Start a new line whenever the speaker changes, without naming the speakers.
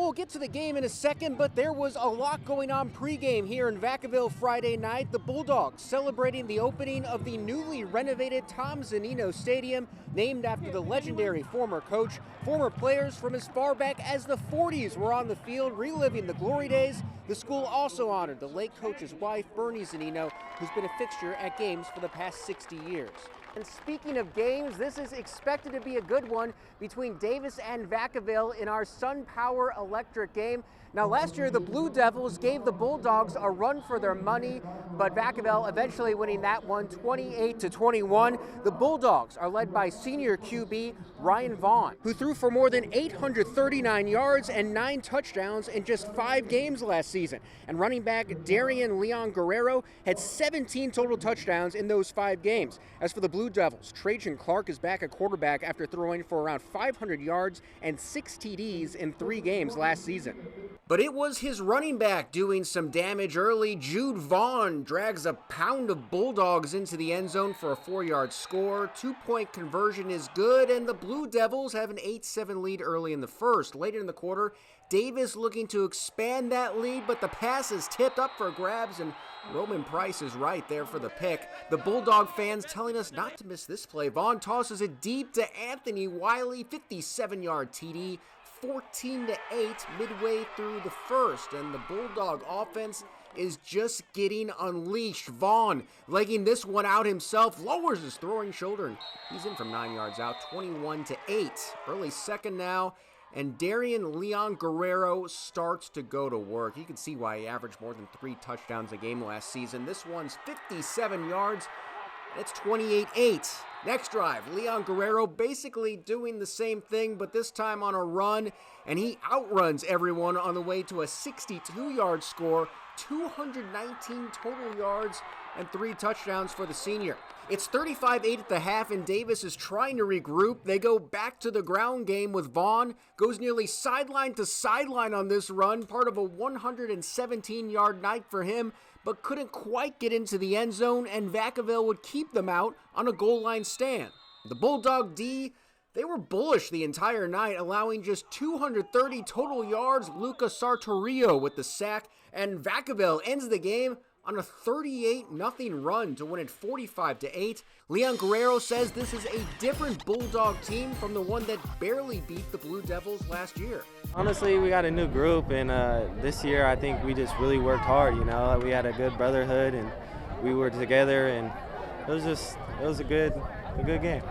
we'll get to the game in a second, but there was a lot going on pregame here in Vacaville Friday night. The Bulldogs celebrating the opening of the newly renovated Tom Zunino Stadium, named after the legendary former coach. Former players from as far back as the 40s were on the field, reliving the glory days. The school also honored the late coach's wife, Bernie Zunino, who's been a fixture at games for the past 60 years. And speaking of games, this is expected to be a good one between Davis and Vacaville in our Sun Power Electric game. Now, last year, the Blue Devils gave the Bulldogs a run for their money, but Vacaville eventually winning that one 28-21. The Bulldogs are led by senior QB Ryan Vaughn, who threw for more than 839 yards and 9 touchdowns in just 5 games last season. And running back Darian Leon Guerrero had 17 total touchdowns in those 5 games. As for the Blue Devils, Trajan Clark is back at quarterback after throwing for around 500 yards and 6 TDs in 3 games last season. But it was his running back doing some damage early. Jude Vaughn drags a pound of Bulldogs into the end zone for a 4-yard score. 2-point conversion is good, and the Blue Devils have an 8-7 lead early in the first. Later in the quarter, Davis looking to expand that lead, but the pass is tipped up for grabs, and Roman Price is right there for the pick. The Bulldog fans telling us not to miss this play. Vaughn tosses it deep to Anthony Wiley, 57-yard TD. 14-8 midway through the first, and the Bulldog offense is just getting unleashed. Vaughn legging this one out himself, lowers his throwing shoulder, and he's in from 9 yards out, 21-8. Early second now, and Darian Leon Guerrero starts to go to work. You can see why he averaged more than 3 touchdowns a game last season. This one's 57 yards. It's 28-8. Next drive, Leon Guerrero basically doing the same thing, but this time on a run, and he outruns everyone on the way to a 62-yard score, 219 total yards, and 3 touchdowns for the senior. It's 35-8 at the half, and Davis is trying to regroup. They go back to the ground game with Vaughn, goes nearly sideline to sideline on this run, part of a 117-yard night for him, but couldn't quite get into the end zone, and Vacaville would keep them out on a goal line stand. The Bulldog D, they were bullish the entire night, allowing just 230 total yards. Luca Sartorio with the sack, and Vacaville ends the game on a 38-0 run to win it 45-8. Leon Guerrero says this is a different Bulldog team from the one that barely beat the Blue Devils last year.
Honestly, we got a new group, and this year I think we just really worked hard. You know, we had a good brotherhood, and we were together, and it was a good game.